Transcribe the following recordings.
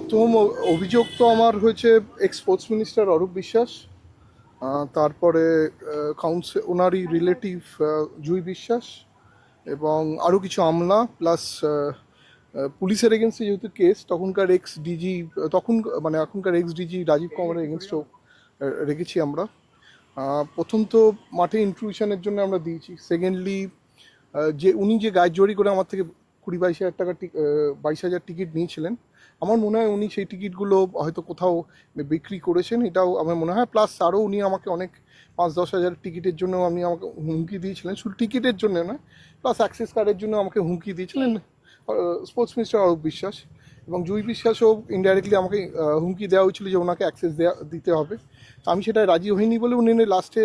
প্রথম অভিযোগ তো আমার হয়েছে x sports minister Arup Biswas, তারপরে ওনারই রিলেটিভ জুই বিশ্বাস এবং আরও কিছু আমলা প্লাস পুলিশের এগেনস্টে যেহেতু কেস, তখনকার এক্স ডিজি মানে এখনকার এক্স ডিজি রাজীব কুমারের এগেনস্টেও রেখেছি আমরা। প্রথম তো মাঠে ইন্ট্রুশনের জন্য আমরা দিয়েছি। সেকেন্ডলি যে উনি যে গায়ের জড়ি করে আমার থেকে 20-22 হাজার টাকা 22,000 টিকিট নিয়েছিলেন, আমার মনে হয় উনি সেই টিকিটগুলো হয়তো কোথাও বিক্রি করেছেন, এটাও আমার মনে হয়। প্লাস আরও উনি আমাকে অনেক 5-10 হাজার টিকিটের জন্য আমাকে হুমকি দিয়েছিলেন, শুধু টিকিটের জন্য নয়, প্লাস অ্যাক্সেস কার্ডের জন্য আমাকে হুমকি দিয়েছিলেন স্পোর্টস মিনিস্টার অরূপ বিশ্বাস। এবং জুই বিশ্বাসও ইনডাইরেক্টলি আমাকে হুমকি দেওয়া হয়েছিল যে ওনাকে অ্যাক্সেস দিতে হবে। তো আমি সেটা রাজি হইনি বলে উনি লাস্টে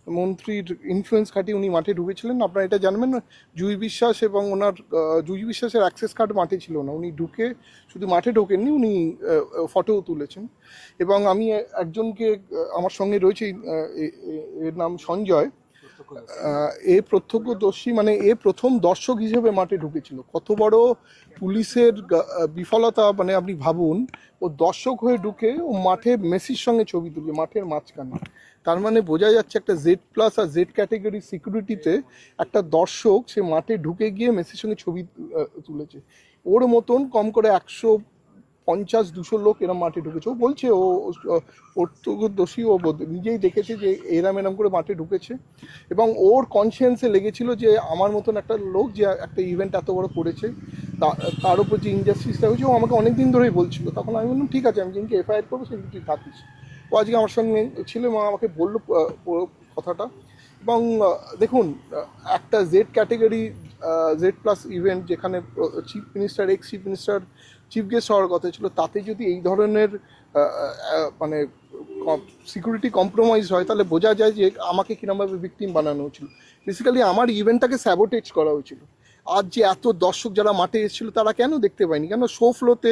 মন্ত্রীর ইনফ্লুয়েন্স খাটিয়ে উনি মাঠে ঢুকেছিলেন। আপনারা এটা জানবেন না, জুই বিশ্বাস এবং ওনার জুই বিশ্বাসের অ্যাক্সেস কার্ড মাঠে ছিল না, উনি ঢুকে শুধু মাঠে ঢোকেননি, উনি ফটোও তুলেছেন। এবং আমি একজনকে আমার সঙ্গে রয়েছে, এর নাম সঞ্জয়, এ প্রত্যক্ষদর্শী, মানে এ প্রথম দর্শক হিসেবে মাঠে ঢুকেছিল। কত বড় পুলিশের বিফলতা, মানে আপনি ভাবুন, ও দর্শক হয়ে ঢুকে ও মাঠে মেসির সঙ্গে ছবি তুলবে মাঠের মাঝখানে। তার মানে বোঝা যাচ্ছে একটা জেড প্লাস আর জেড ক্যাটেগরি সিকিউরিটিতে একটা দর্শক সে মাঠে ঢুকে গিয়ে মেসির সঙ্গে ছবি তুলেছে। ওর মতন কম করে 150-200 লোক এরম মাঠে ঢুকেছে। ও বলছে ও প্রত্যক্ষদর্শী, ও নিজেই দেখেছে যে এরম করে মাঠে ঢুকেছে। এবং ওর কনসিয়েন্সে লেগেছিল যে আমার মতন একটা লোক যে একটা ইভেন্ট এত বড় করেছে, তার উপর যে ইনজাস্টিসটা হয়েছে, ও আমাকে অনেক দিন ধরেই বলছিল। তখন আমি বললাম ঠিক আছে, আমি যেদিনকে এফআইআর করবো সেদিন তুই থাকিস। ও আজকে আমার সঙ্গে ছিল এবং আমাকে বললো কথাটা। এবং দেখুন, একটা Z category Z plus event, যেখানে chief minister, ex chief minister chief guest হওয়ার কথা ছিল, তাতে যদি এই ধরনের মানে সিকিউরিটি কম্প্রোমাইজ হয়, তাহলে বোঝা যায় যে আমাকে কিরমভাবে ভিকটিম বানানো হয়েছিল। বেসিক্যালি আমার ইভেন্টটাকে স্যাবোটেজ করা হয়েছিল। আজ যে এত দর্শক যারা মাঠে এসেছিল তারা কেন দেখতে পায়নি? কেন শো ফ্লোতে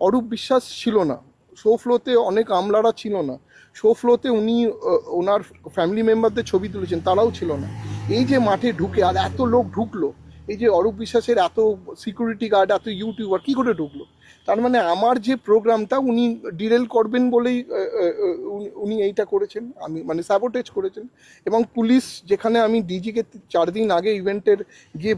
অরূপ বিশ্বাস ছিল না, শো ফ্লোতে অনেক আমলারা ছিল না, শো ফ্লোতে উনি ওনার ফ্যামিলি মেম্বারদের ছবি তুলেছেন, তারাও ছিল না। এই যে মাঠে ঢুকে আর এত লোক ঢুকলো, এই যে অরূপ বিশ্বাসের এত সিকিউরিটি গার্ড, এত ইউটিউবার কী করে ঢুকলো? তার মানে আমার যে প্রোগ্রামটা উনি ডিরেল করবেন বলেই উনি এইটা করেছেন, আমি মানে স্যাবোটেজ করেছেন। এবং পুলিশ, যেখানে আমি ডিজিকে 4 দিন আগে ইভেন্টের গিয়ে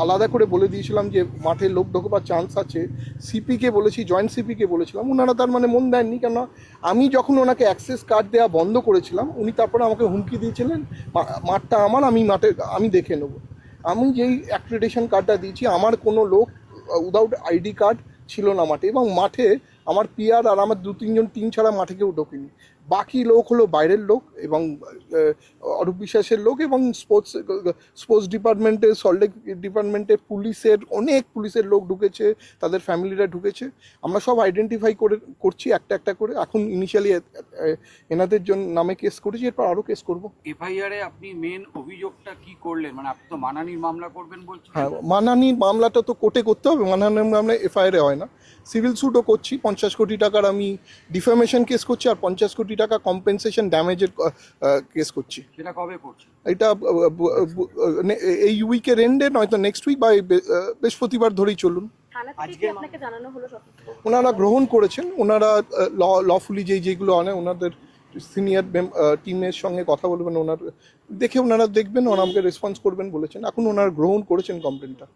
আলাদা করে বলে দিয়েছিলাম যে মাঠে লোক ঢোকবার চান্স আছে, সিপিকে বলেছি, জয়েন্ট সিপিকে বলেছিলাম, ওনারা তার মানে মন দেননি। কেন, আমি যখন ওনাকে অ্যাক্সেস কার্ড দেওয়া বন্ধ করেছিলাম, উনি তারপরে আমাকে হুমকি দিয়েছিলেন মাঠটা আমার, আমি দেখে নেবো। আমি যেই অ্যাক্রেডিটেশন কার্ডটা দিয়েছি, আমার কোনো লোক উইদাউট আইডি কার্ড ছিল না মাঠে। এবং মাঠে আমার পিআর আর আমার 2-3জন টিম ছাড়া মাঠে কেউ ঢোকেনি। বাকি লোক হলো বাইরের লোক এবং অরূপ বিশ্বাসের লোক এবং স্পোর্টস ডিপার্টমেন্টে, সল্টলেক ডিপার্টমেন্টে অনেক পুলিশের লোক ঢুকেছে, তাদের ফ্যামিলিরা ঢুকেছে। আমরা সব আইডেন্টিফাই করছি একটা একটা করে। এখন ইনিশিয়ালি এনাদের জন্য নামে কেস করেছি, এরপর আরও কেস করবো। এফআইআরে আপনি মেন অভিযোগটা কি করলেন? মানে আপনি তো মানহানির মামলা করবেন বলছেন। হ্যাঁ, মানহানির মামলাটা তো কোর্টে করতে হবে, মানহানির মামলা এফআইআরে হয় না। সিভিল স্যুটও করছি, 50 কোটি টাকার আমি ডিফামেশন কেস করছি, আর 50 কোটি টাকা কম্পেনসেশন ড্যামেজের কেস করছি। সেটা কবে করছেন? এটা এই উইকের এন্ডে, নয়তো নেক্সট উইক বা বৃহস্পতিবার ধরেই চলুন। ওনারা গ্রহণ করেছেন, ওনারা লফুলি যেগুলো আনে, ওনাদের সিনিয়র টিমের সঙ্গে কথা বলবেন, ওনারা দেখবেন, ওনাকে রেসপন্স করবেন বলেছেন। এখন ওনারা গ্রহণ করেছেন কমপ্লেনটা।